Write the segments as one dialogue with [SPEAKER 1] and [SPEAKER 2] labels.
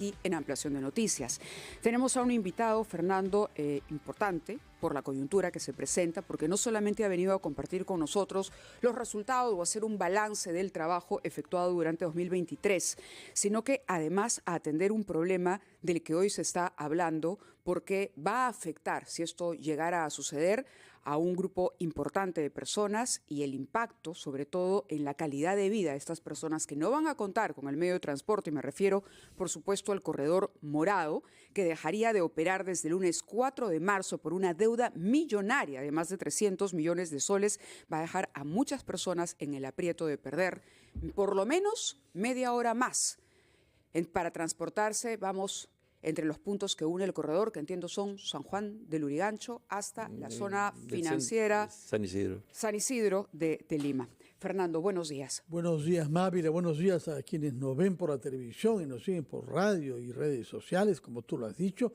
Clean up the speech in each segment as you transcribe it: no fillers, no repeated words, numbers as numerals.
[SPEAKER 1] Y en Ampliación de Noticias. Tenemos a un invitado, Fernando, importante por la coyuntura que se presenta, porque no solamente ha venido a compartir con nosotros los resultados o hacer un balance del trabajo efectuado durante 2023, sino que además a atender un problema del que hoy se está hablando, porque va a afectar, si esto llegara a suceder, a un grupo importante de personas y el impacto, sobre todo, en la calidad de vida de estas personas que no van a contar con el medio de transporte, y me refiero, por supuesto, al corredor morado, que dejaría de operar desde el lunes 4 de marzo por una deuda millonaria de más de 300 millones de soles, va a dejar a muchas personas en el aprieto de perder por lo menos media hora más. Para transportarse, vamos entre los puntos que une el corredor, que entiendo son San Juan del Lurigancho hasta la zona financiera San Isidro de Lima. Fernando, buenos días.
[SPEAKER 2] Buenos días, Mávila. Buenos días a quienes nos ven por la televisión y nos siguen por radio y redes sociales, como tú lo has dicho.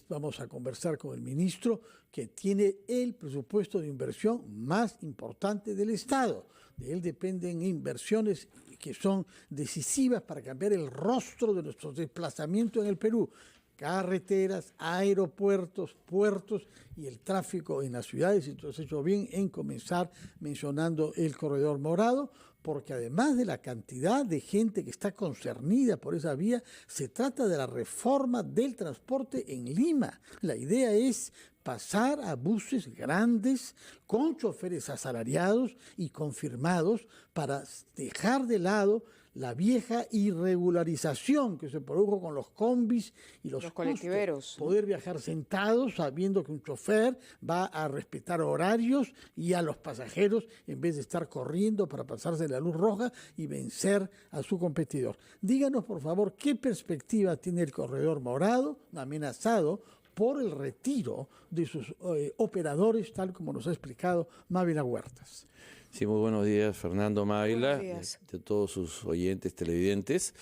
[SPEAKER 2] Vamos a conversar con el ministro, que tiene el presupuesto de inversión más importante del Estado. De él dependen inversiones que son decisivas para cambiar el rostro de nuestros desplazamientos en el Perú. Carreteras, aeropuertos, puertos y el tráfico en las ciudades. Entonces he hecho bien en comenzar mencionando el corredor morado, porque además de la cantidad de gente que está concernida por esa vía, se trata de la reforma del transporte en Lima. La idea es pasar a buses grandes con choferes asalariados y confirmados para dejar de lado la vieja irregularización que se produjo con los combis y los
[SPEAKER 1] colectiveros.
[SPEAKER 2] Poder viajar sentados sabiendo que un chofer va a respetar horarios y a los pasajeros en vez de estar corriendo para pasarse la luz roja y vencer a su competidor. Díganos, por favor, qué perspectiva tiene el corredor morado amenazado por el retiro de sus operadores, tal como nos ha explicado Mávila Huertas.
[SPEAKER 3] Sí, muy buenos días, Fernando, Mávila, de todos sus oyentes, televidentes.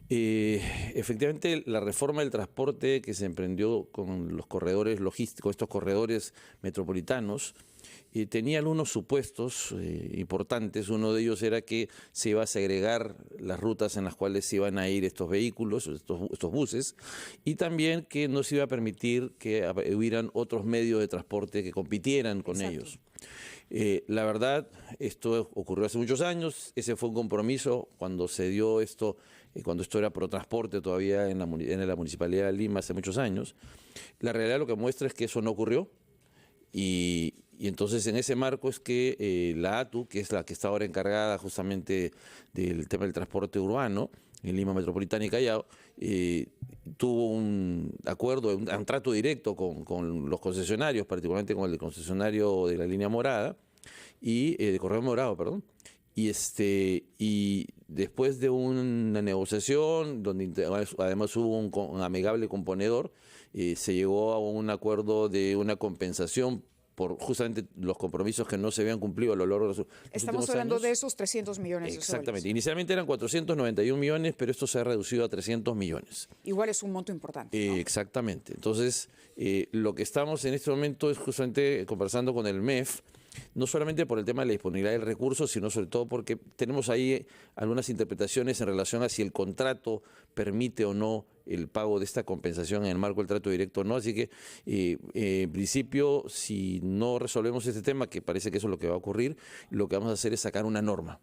[SPEAKER 3] Efectivamente, la reforma del transporte que se emprendió con los corredores logísticos, estos corredores metropolitanos, tenía algunos supuestos importantes. Uno de ellos era que se iba a segregar las rutas en las cuales se iban a ir estos vehículos, estos buses, y también que no se iba a permitir que hubieran otros medios de transporte que compitieran con ellos. La verdad, esto ocurrió hace muchos años. Ese fue un compromiso cuando se dio esto, cuando esto era Protransporte todavía en la Municipalidad de Lima hace muchos años. La realidad lo que muestra es que eso no ocurrió. Y entonces en ese marco es que la ATU, que es la que está ahora encargada justamente del tema del transporte urbano en Lima Metropolitana y Callao, tuvo un acuerdo, un trato directo con los concesionarios, particularmente con el concesionario de la línea morada, y de corredor morado, perdón. Y después de una negociación, donde además hubo un amigable componedor, se llegó a un acuerdo de una compensación por justamente los compromisos que no se habían cumplido a lo largo de los
[SPEAKER 1] Estamos hablando de esos 300 millones de soles.
[SPEAKER 3] Exactamente. Inicialmente eran 491 millones, pero esto se ha reducido a 300 millones.
[SPEAKER 1] Igual es un monto importante, ¿no?
[SPEAKER 3] Exactamente. Entonces, lo que estamos en este momento es justamente conversando con el MEF, no solamente por el tema de la disponibilidad del recurso, sino sobre todo porque tenemos ahí algunas interpretaciones en relación a si el contrato permite o no el pago de esta compensación en el marco del trato directo o no. Así que, en principio, si no resolvemos este tema, que parece que eso es lo que va a ocurrir, lo que vamos a hacer es sacar una norma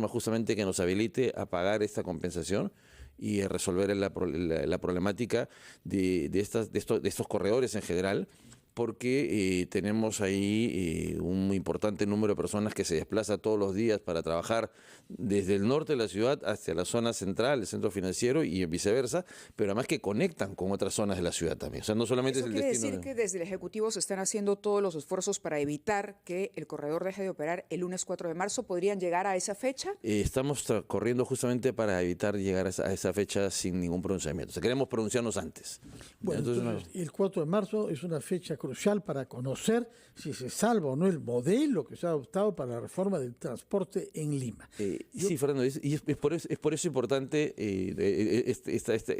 [SPEAKER 3] justamente que nos habilite a pagar esta compensación y a resolver la problemática de estos corredores en general, porque tenemos ahí un importante número de personas que se desplaza todos los días para trabajar desde el norte de la ciudad hacia la zona central, el centro financiero y viceversa, pero además que conectan con otras zonas de la ciudad también. O sea, no solamente
[SPEAKER 1] ¿Eso
[SPEAKER 3] es el
[SPEAKER 1] quiere
[SPEAKER 3] destino.
[SPEAKER 1] decir que desde el Ejecutivo se están haciendo todos los esfuerzos para evitar que el corredor deje de operar el lunes 4 de marzo? ¿Podrían llegar a esa fecha?
[SPEAKER 3] Estamos corriendo justamente para evitar llegar a esa fecha sin ningún pronunciamiento. O sea, queremos pronunciarnos antes.
[SPEAKER 2] Bueno, entonces, el 4 de marzo es una fecha crucial para conocer si se salva o no el modelo que se ha adoptado para la reforma del transporte en Lima.
[SPEAKER 3] Sí, Fernando, y es por eso importante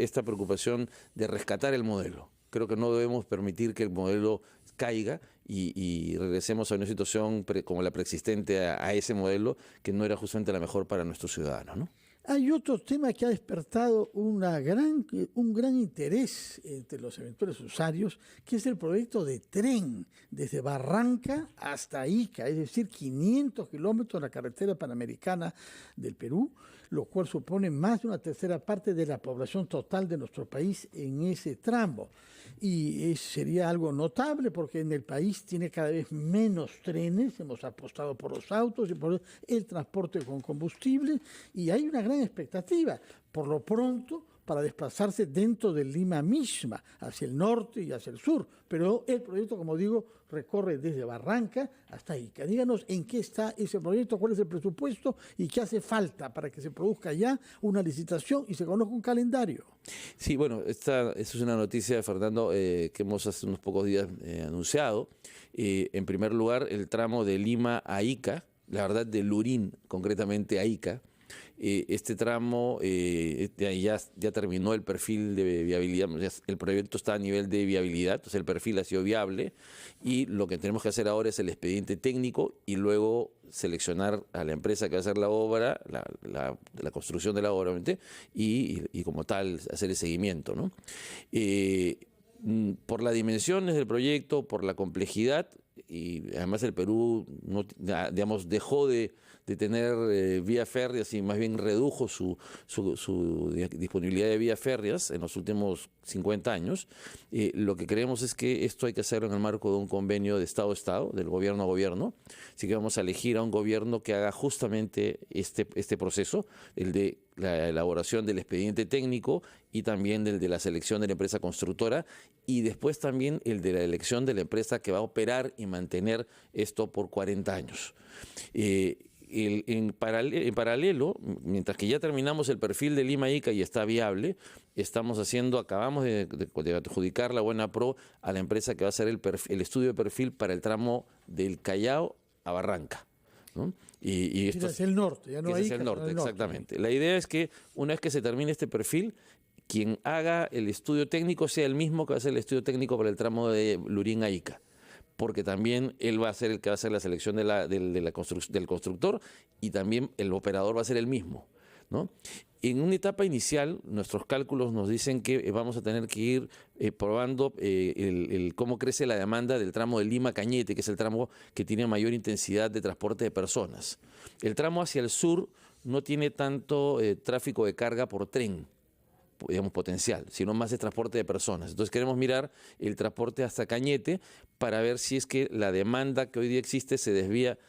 [SPEAKER 3] esta preocupación de rescatar el modelo. Creo que no debemos permitir que el modelo caiga y regresemos a una situación como la preexistente a ese modelo, que no era justamente la mejor para nuestros ciudadanos, ¿no?
[SPEAKER 2] Hay otro tema que ha despertado un gran interés entre los eventuales usuarios, que es el proyecto de tren desde Barranca hasta Ica, es decir, 500 kilómetros de la carretera panamericana del Perú, lo cual supone más de una tercera parte de la población total de nuestro país en ese tramo. Y sería algo notable porque en el país tiene cada vez menos trenes, hemos apostado por los autos y por el transporte con combustible, y hay una gran expectativa, por lo pronto, para desplazarse dentro de Lima misma, hacia el norte y hacia el sur. Pero el proyecto, como digo, recorre desde Barranca hasta Ica. Díganos en qué está ese proyecto, cuál es el presupuesto y qué hace falta para que se produzca ya una licitación y se conozca un calendario.
[SPEAKER 3] Sí, bueno, esta es una noticia, Fernando, que hemos hace unos pocos días anunciado. En primer lugar, el tramo de Lima a Ica, la verdad de Lurín concretamente a Ica. Este tramo ya terminó el perfil de viabilidad, el proyecto está a nivel de viabilidad, entonces el perfil ha sido viable y lo que tenemos que hacer ahora es el expediente técnico y luego seleccionar a la empresa que va a hacer la obra, la construcción de la obra, obviamente, y como tal hacer el seguimiento, ¿no? Por las dimensiones del proyecto, por la complejidad, y además el Perú no, digamos, dejó de tener vías férreas y más bien redujo su disponibilidad de vías férreas en los últimos 50 años. Lo que creemos es que esto hay que hacerlo en el marco de un convenio de Estado a Estado, del gobierno a gobierno. Así que vamos a elegir a un gobierno que haga justamente este proceso, el de la elaboración del expediente técnico y también el de la selección de la empresa constructora y después también el de la elección de la empresa que va a operar y mantener esto por 40 años. En paralelo, mientras que ya terminamos el perfil de Lima Ica y está viable, acabamos de adjudicar la buena pro a la empresa que va a hacer el estudio de perfil para el tramo del Callao a Barranca, ¿no? Y esto
[SPEAKER 2] es el norte, ya no hay
[SPEAKER 3] es el norte, exactamente. La idea es que una vez que se termine este perfil, quien haga el estudio técnico sea el mismo que va a hacer el estudio técnico para el tramo de Lurín a Ica, porque también él va a ser el que va a hacer la selección del constructor y también el operador va a ser el mismo, ¿no? En una etapa inicial, nuestros cálculos nos dicen que vamos a tener que ir probando cómo crece la demanda del tramo de Lima-Cañete, que es el tramo que tiene mayor intensidad de transporte de personas. El tramo hacia el sur no tiene tanto tráfico de carga por tren, digamos, potencial, sino más de transporte de personas. Entonces queremos mirar el transporte hasta Cañete para ver si es que la demanda que hoy día existe se desvía,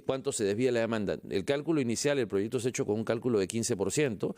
[SPEAKER 3] cuánto se desvía la demanda. El cálculo inicial, el proyecto es hecho con un cálculo de 15%,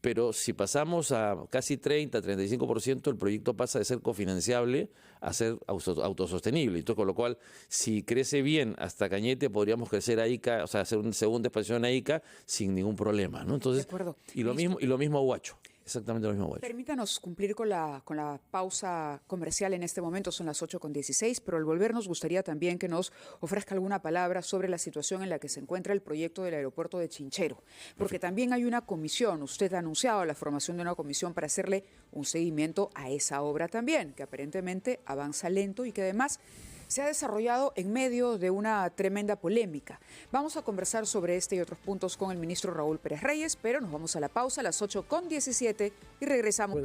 [SPEAKER 3] pero si pasamos a casi 30-35%, el proyecto pasa de ser cofinanciable a ser autosostenible. Entonces, con lo cual, si crece bien hasta Cañete, podríamos crecer a Ica, o sea, hacer una segunda expansión a Ica sin ningún problema, ¿no? Entonces,
[SPEAKER 1] de acuerdo.
[SPEAKER 3] Y lo mismo a Huacho. Exactamente lo mismo, Huacho.
[SPEAKER 1] Permítanos cumplir con la pausa comercial en este momento, son las 8:16, pero al volver nos gustaría también que nos ofrezca alguna palabra sobre la situación en la que se encuentra el proyecto del aeropuerto de Chinchero, porque también hay una comisión, usted ha anunciado la formación de una comisión para hacerle un seguimiento a esa obra también, que aparentemente avanza lento y que además se ha desarrollado en medio de una tremenda polémica. Vamos a conversar sobre este y otros puntos con el ministro Raúl Pérez Reyes, pero nos vamos a la pausa a las 8:17 y regresamos.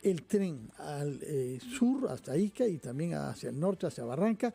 [SPEAKER 2] El tren al sur hasta Ica y también hacia el norte, hacia Barranca.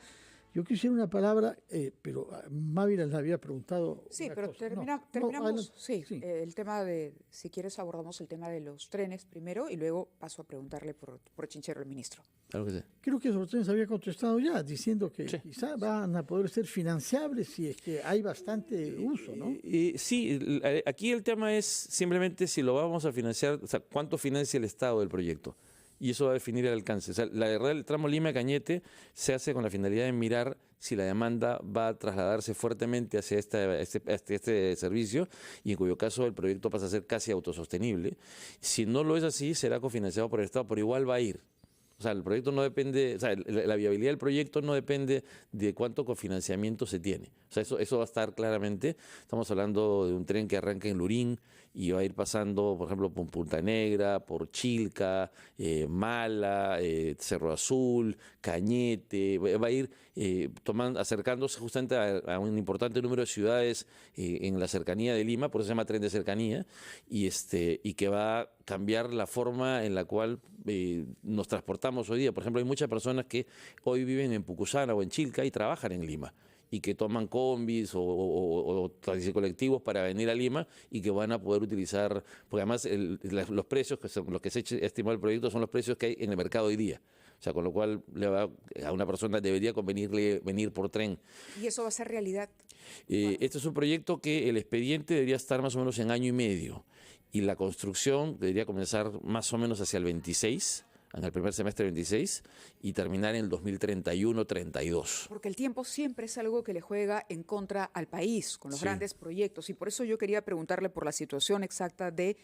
[SPEAKER 2] Yo quisiera una palabra, pero Mávila les había preguntado.
[SPEAKER 1] Sí, pero
[SPEAKER 2] cosa.
[SPEAKER 1] terminamos. Sí,
[SPEAKER 2] sí.
[SPEAKER 1] El tema de, si quieres, abordamos el tema de los trenes primero y luego paso a preguntarle por Chinchero al ministro.
[SPEAKER 3] Claro que sí.
[SPEAKER 2] Creo que sobre los trenes había contestado ya, diciendo que
[SPEAKER 3] sí,
[SPEAKER 2] quizá van a poder ser financiables si es que hay bastante uso, ¿no?
[SPEAKER 3] Sí, aquí el tema es simplemente si lo vamos a financiar, o sea, cuánto financia el Estado del proyecto. Y eso va a definir el alcance. O sea, la verdad, el tramo Lima-Cañete se hace con la finalidad de mirar si la demanda va a trasladarse fuertemente hacia este servicio y en cuyo caso el proyecto pasa a ser casi autosostenible. Si no lo es así, será cofinanciado por el Estado, pero igual va a ir. O sea, el proyecto no depende, o sea, la viabilidad del proyecto no depende de cuánto cofinanciamiento se tiene. O sea, eso va a estar claramente. Estamos hablando de un tren que arranca en Lurín y va a ir pasando, por ejemplo, por Punta Negra, por Chilca, Mala, Cerro Azul, Cañete, va a ir acercándose justamente a un importante número de ciudades en la cercanía de Lima, por eso se llama tren de cercanía, y que va a cambiar la forma en la cual nos transportamos hoy día. Por ejemplo, hay muchas personas que hoy viven en Pucusana o en Chilca y trabajan en Lima, y que toman combis o taxis colectivos para venir a Lima y que van a poder utilizar, porque además los precios, que son los que se estimó el proyecto, son los precios que hay en el mercado hoy día. O sea, con lo cual a una persona debería convenirle venir por tren.
[SPEAKER 1] ¿Y eso va a ser realidad?
[SPEAKER 3] Este es un proyecto que el expediente debería estar más o menos en año y medio, y la construcción debería comenzar más o menos hacia el 26, en el primer semestre del 26, y terminar en el 2031-32.
[SPEAKER 1] Porque el tiempo siempre es algo que le juega en contra al país con los grandes proyectos, y por eso yo quería preguntarle por la situación exacta de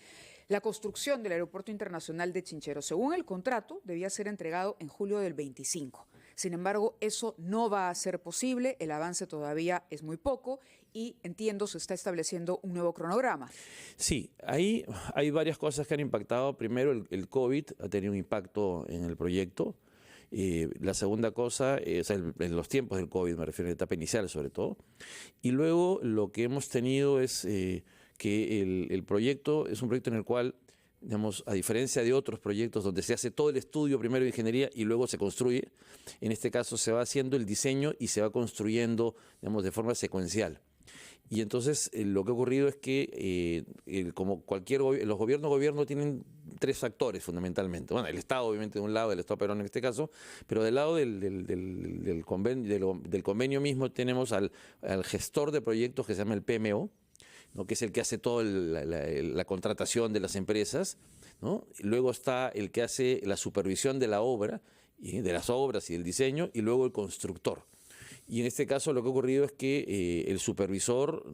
[SPEAKER 1] la construcción del Aeropuerto Internacional de Chinchero. Según el contrato, debía ser entregado en julio del 25. Sin embargo, eso no va a ser posible, el avance todavía es muy poco y, entiendo, se está estableciendo un nuevo cronograma.
[SPEAKER 3] Sí, ahí hay varias cosas que han impactado. Primero, el COVID ha tenido un impacto en el proyecto. La segunda cosa, en los tiempos del COVID, me refiero a la etapa inicial sobre todo. Y luego lo que hemos tenido es que el proyecto es un proyecto en el cual, digamos, a diferencia de otros proyectos donde se hace todo el estudio primero de ingeniería y luego se construye, en este caso se va haciendo el diseño y se va construyendo, digamos, de forma secuencial. Y entonces lo que ha ocurrido es que, como los gobiernos tienen tres factores fundamentalmente. Bueno, el Estado obviamente de un lado, el Estado peruano en este caso, pero del lado del convenio mismo tenemos al gestor de proyectos que se llama el PMO, ¿no?, que es el que hace toda la contratación de las empresas, ¿no? Luego está el que hace la supervisión de la obra, de las obras y del diseño, y luego el constructor. Y en este caso lo que ha ocurrido es que el supervisor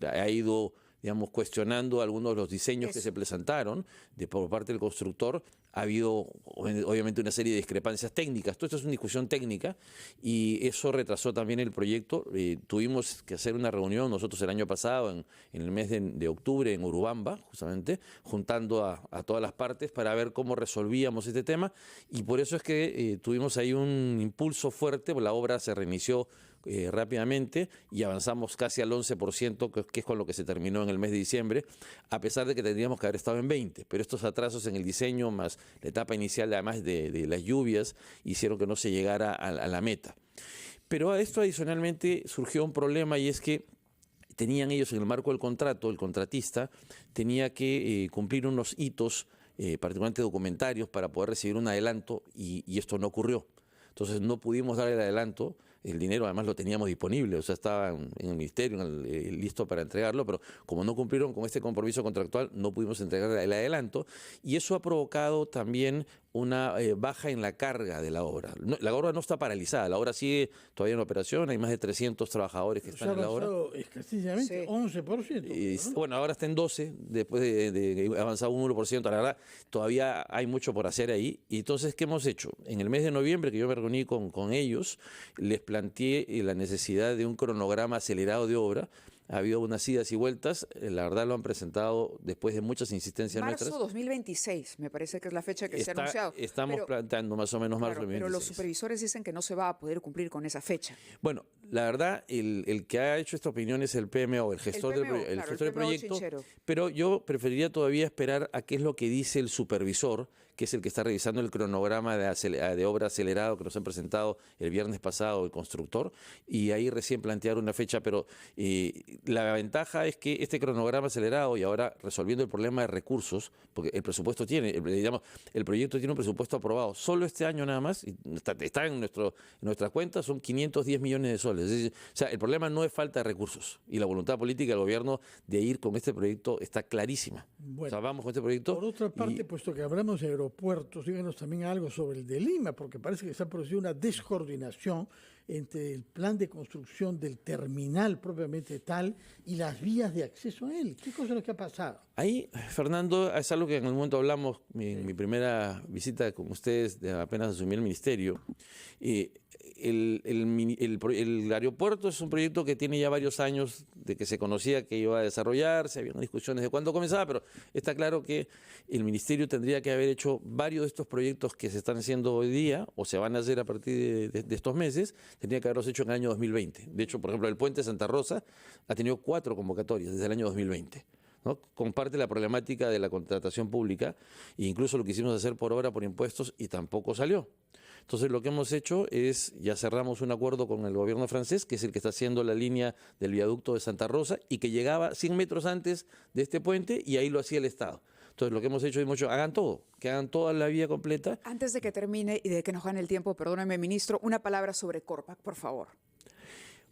[SPEAKER 3] ha ido, digamos, cuestionando algunos de los diseños que se presentaron por parte del constructor. Ha habido obviamente una serie de discrepancias técnicas. Todo esto es una discusión técnica y eso retrasó también el proyecto. Tuvimos que hacer una reunión nosotros el año pasado, en el mes de octubre, en Urubamba, justamente, juntando a todas las partes para ver cómo resolvíamos este tema, y por eso es que tuvimos ahí un impulso fuerte. La obra se reinició rápidamente y avanzamos casi al 11%, que es con lo que se terminó en el mes de diciembre, a pesar de que tendríamos que haber estado en 20%. Pero estos atrasos en el diseño, más la etapa inicial, además de las lluvias, hicieron que no se llegara a la meta. Pero a esto adicionalmente surgió un problema, y es que tenían ellos, en el marco del contrato, el contratista tenía que cumplir unos hitos, particularmente documentarios, para poder recibir un adelanto, y esto no ocurrió. Entonces no pudimos dar el adelanto. El dinero además lo teníamos disponible, o sea, estaba en el ministerio listo para entregarlo, pero como no cumplieron con este compromiso contractual, no pudimos entregar el adelanto, y eso ha provocado también una baja en la carga de la obra. La obra no está paralizada, la obra sigue todavía en operación, hay más de 300 trabajadores que están en la obra.
[SPEAKER 2] Escasamente 11%. ¿no?
[SPEAKER 3] Bueno, ahora está en 12%, después de avanzar un 1%, la verdad, todavía hay mucho por hacer ahí. Y entonces, ¿qué hemos hecho? En el mes de noviembre, que yo me reuní con ellos, les planteé la necesidad de un cronograma acelerado de obra. Ha habido unas idas y vueltas, la verdad lo han presentado después de muchas insistencias nuestras.
[SPEAKER 1] Marzo 2026, me parece que es la fecha que se ha anunciado.
[SPEAKER 3] Estamos planteando más o menos marzo 2026.
[SPEAKER 1] Pero los supervisores dicen que no se va a poder cumplir con esa fecha.
[SPEAKER 3] Bueno, la verdad, el que ha hecho esta opinión es el PMO, el gestor del proyecto, Chinchero. Pero yo preferiría todavía esperar a qué es lo que dice el supervisor, que es el que está revisando el cronograma de obra acelerado que nos han presentado el viernes pasado el constructor, y ahí recién plantear una fecha. Pero la ventaja es que este cronograma acelerado, y ahora resolviendo el problema de recursos, porque el presupuesto el proyecto tiene un presupuesto aprobado solo este año nada más, y está en nuestras cuentas, son 510 millones de soles. Es decir, o sea, el problema no es falta de recursos, y la voluntad política del gobierno de ir con este proyecto está clarísima.
[SPEAKER 2] Bueno,
[SPEAKER 3] o sea, vamos con este proyecto.
[SPEAKER 2] Por otra parte, puesto que hablamos de aeropuertos, díganos también algo sobre el de Lima, porque parece que se ha producido una descoordinación entre el plan de construcción del terminal propiamente tal y las vías de acceso a él. ¿Qué cosa es lo que ha pasado?
[SPEAKER 3] Ahí, Fernando, es algo que en algún momento hablamos en mi primera visita con ustedes, de apenas asumí el ministerio. El aeropuerto es un proyecto que tiene ya varios años de que se conocía que iba a desarrollarse, había discusiones de cuándo comenzaba, pero está claro que el ministerio tendría que haber hecho varios de estos proyectos que se están haciendo hoy día o se van a hacer a partir de estos meses, tendría que haberlos hecho en el año 2020. De hecho, por ejemplo, el puente de Santa Rosa ha tenido 4 convocatorias desde el año 2020. ¿No? Comparte la problemática de la contratación pública e incluso lo quisimos hacer por obra, por impuestos y tampoco salió. Entonces lo que hemos hecho es, ya cerramos un acuerdo con el gobierno francés, que es el que está haciendo la línea del viaducto de Santa Rosa y que llegaba 100 metros antes de este puente y ahí lo hacía el Estado. Entonces lo que hemos hecho hagan todo, que hagan toda la vía completa.
[SPEAKER 1] Antes de que termine y de que nos gane el tiempo, perdóneme, ministro, una palabra sobre Corpac, por favor.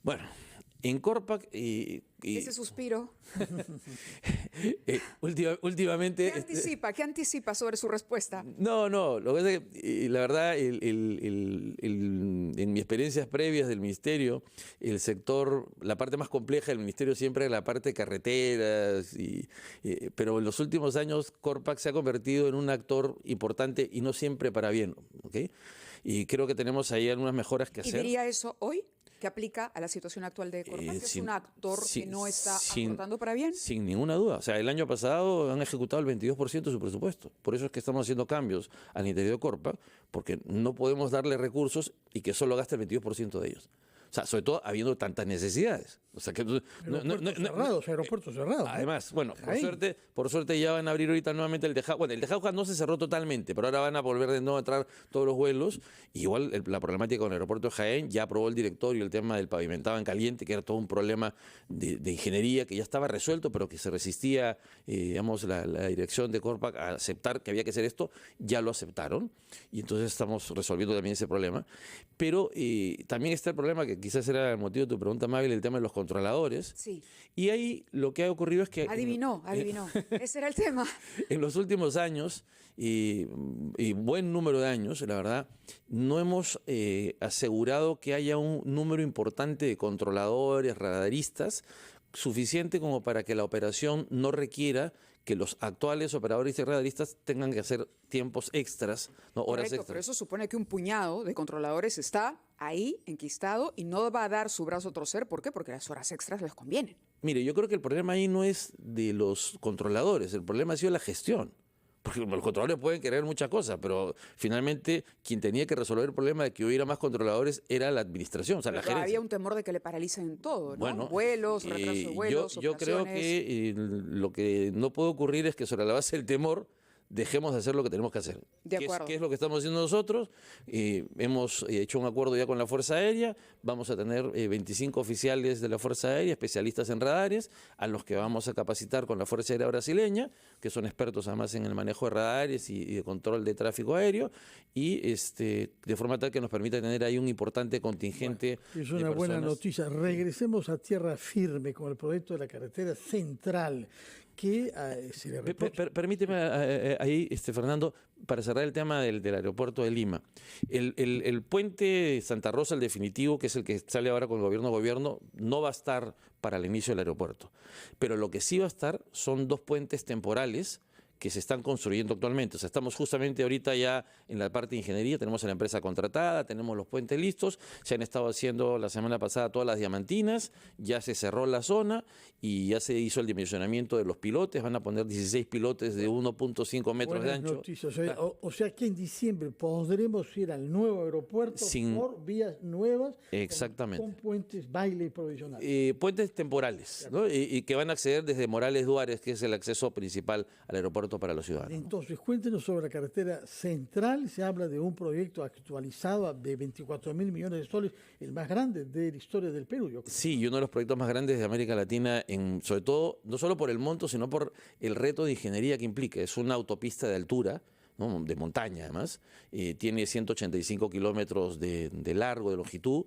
[SPEAKER 3] Bueno, en Corpac
[SPEAKER 1] ese suspiro.
[SPEAKER 3] Últimamente...
[SPEAKER 1] ¿Qué anticipa sobre su respuesta?
[SPEAKER 3] No, lo que pasa es que la verdad, en mis experiencias previas del ministerio, el sector, la parte más compleja del ministerio siempre es la parte de carreteras, pero en los últimos años Corpac se ha convertido en un actor importante y no siempre para bien, ¿okay? Y creo que tenemos ahí algunas mejoras que hacer.
[SPEAKER 1] ¿Y diría eso hoy? ¿Que aplica a la situación actual de Corpac? ¿Es un actor que no está aportando para bien?
[SPEAKER 3] Sin ninguna duda. O sea, el año pasado han ejecutado el 22% de su presupuesto. Por eso es que estamos haciendo cambios al interior de Corpac, porque no podemos darle recursos y que solo gaste el 22% de ellos. O sea, sobre todo habiendo tantas necesidades. O sea, que
[SPEAKER 2] aeropuertos cerrados.
[SPEAKER 3] Además, bueno, por suerte ya van a abrir ahorita nuevamente el de Jauja. Bueno, el de Jauja no se cerró totalmente, pero ahora van a volver de nuevo a entrar todos los vuelos. Igual la problemática con el aeropuerto de Jaén, ya aprobó el directorio el tema del pavimentado en caliente, que era todo un problema de ingeniería que ya estaba resuelto, pero que se resistía, digamos, la dirección de Corpac a aceptar que había que hacer esto. Ya lo aceptaron y entonces estamos resolviendo también ese problema. Pero también está el problema, que quizás era el motivo de tu pregunta, Mabel, el tema de los controladores.
[SPEAKER 1] Sí.
[SPEAKER 3] Y ahí lo que ha ocurrido es que...
[SPEAKER 1] Adivinó. Ese era el tema.
[SPEAKER 3] En los últimos años, y buen número de años, la verdad, no hemos asegurado que haya un número importante de controladores, radaristas, suficiente como para que la operación no requiera que los actuales operadores y radaristas tengan que hacer tiempos extras, ¿no? Horas extras.
[SPEAKER 1] Pero eso supone que un puñado de controladores está ahí, enquistado, y no va a dar su brazo a torcer. ¿Por qué? Porque las horas extras les convienen.
[SPEAKER 3] Mire, yo creo que el problema ahí no es de los controladores, el problema ha sido la gestión. Porque los controladores pueden querer muchas cosas, pero finalmente quien tenía que resolver el problema de que hubiera más controladores era la administración, o sea, la gerencia.
[SPEAKER 1] Había un temor de que le paralicen todo, ¿no?
[SPEAKER 3] Bueno,
[SPEAKER 1] vuelos, retraso de vuelos,
[SPEAKER 3] yo creo que lo que no puede ocurrir es que sobre la base del temor dejemos de hacer lo que tenemos que hacer.
[SPEAKER 1] De acuerdo.
[SPEAKER 3] ¿Qué es lo que estamos haciendo nosotros? Hemos hecho un acuerdo ya con la Fuerza Aérea, vamos a tener 25 oficiales de la Fuerza Aérea, especialistas en radares, a los que vamos a capacitar con la Fuerza Aérea brasileña, que son expertos además en el manejo de radares y de control de tráfico aéreo, y de forma tal que nos permita tener ahí un importante contingente.
[SPEAKER 2] Bueno, es una buena noticia. Regresemos a tierra firme con el proyecto de la carretera central.
[SPEAKER 3] Permíteme ahí, Fernando, para cerrar el tema del aeropuerto de Lima. El puente Santa Rosa, el definitivo, que es el que sale ahora con el gobierno, no va a estar para el inicio del aeropuerto. Pero lo que sí va a estar son 2 puentes temporales que se están construyendo actualmente. O sea, estamos justamente ahorita ya en la parte de ingeniería, tenemos a la empresa contratada, tenemos los puentes listos, se han estado haciendo la semana pasada todas las diamantinas, ya se cerró la zona y ya se hizo el dimensionamiento de los pilotes, van a poner 16 pilotes de 1.5 metros de ancho.
[SPEAKER 2] Noticias. O sea que en diciembre podremos ir al nuevo aeropuerto por vías nuevas.
[SPEAKER 3] Exactamente.
[SPEAKER 2] Con puentes baile y provisionales.
[SPEAKER 3] Puentes temporales, ¿no? Y que van a acceder desde Morales Duárez, que es el acceso principal al aeropuerto para los ciudadanos.
[SPEAKER 2] Entonces, cuéntenos sobre la carretera central. Se habla de un proyecto actualizado de 24.000 millones de soles, el más grande de la historia del Perú. Yo creo.
[SPEAKER 3] Sí, y uno de los proyectos más grandes de América Latina, sobre todo, no solo por el monto, sino por el reto de ingeniería que implica. Es una autopista de altura, ¿no? De montaña además, tiene 185 kilómetros de largo, de longitud,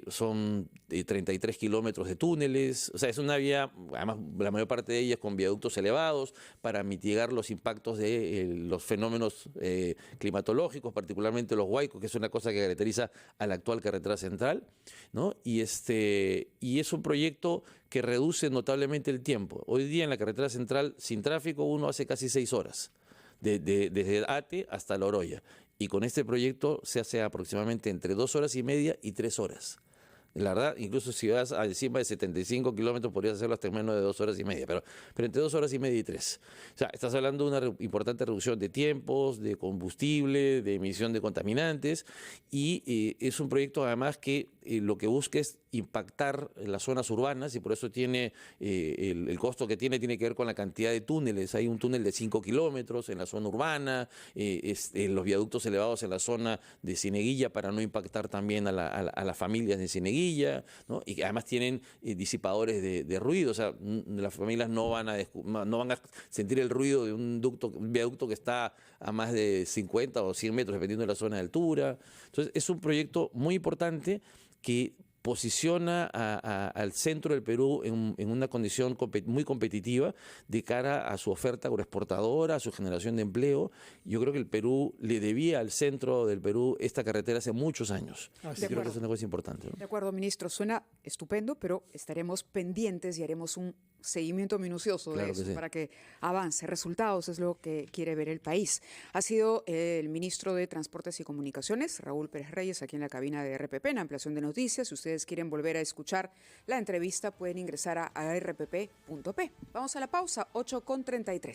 [SPEAKER 3] son 33 kilómetros de túneles, o sea, es una vía, además la mayor parte de ellas con viaductos elevados para mitigar los impactos de los fenómenos climatológicos, particularmente los huaicos, que es una cosa que caracteriza a la actual carretera central, ¿no? Y es un proyecto que reduce notablemente el tiempo. Hoy día en la carretera central sin tráfico uno hace casi 6 horas, desde Ate hasta La Oroya. Y con este proyecto se hace aproximadamente entre 2 horas y media y 3 horas. La verdad, incluso si vas encima de 75 kilómetros podrías hacerlo hasta en menos de 2 horas y media, pero entre 2 horas y media y 3. O sea, estás hablando de una importante reducción de tiempos, de combustible, de emisión de contaminantes, y es un proyecto además que lo que busca es impactar en las zonas urbanas, y por eso tiene el costo que tiene que ver con la cantidad de túneles. Hay un túnel de 5 kilómetros en la zona urbana, los viaductos elevados en la zona de Cieneguilla para no impactar también a las familias de Cieneguilla, ¿no? Y que además tienen disipadores de ruido, o sea, las familias no van a sentir el ruido de un viaducto que está a más de 50 o 100 metros, dependiendo de la zona de altura. Entonces, es un proyecto muy importante que posiciona al centro del Perú en una condición muy competitiva de cara a su oferta agroexportadora, a su generación de empleo. Yo creo que el Perú le debía al centro del Perú esta carretera hace muchos años. Creo que es una cosa importante, ¿no?
[SPEAKER 1] De acuerdo, ministro. Suena estupendo, pero estaremos pendientes y haremos un seguimiento minucioso de eso para que avance. Resultados es lo que quiere ver el país. Ha sido el ministro de Transportes y Comunicaciones, Raúl Pérez Reyes, aquí en la cabina de RPP, en Ampliación de Noticias. Si ustedes quieren volver a escuchar la entrevista, pueden ingresar a rpp.p. Vamos a la pausa, 8:33.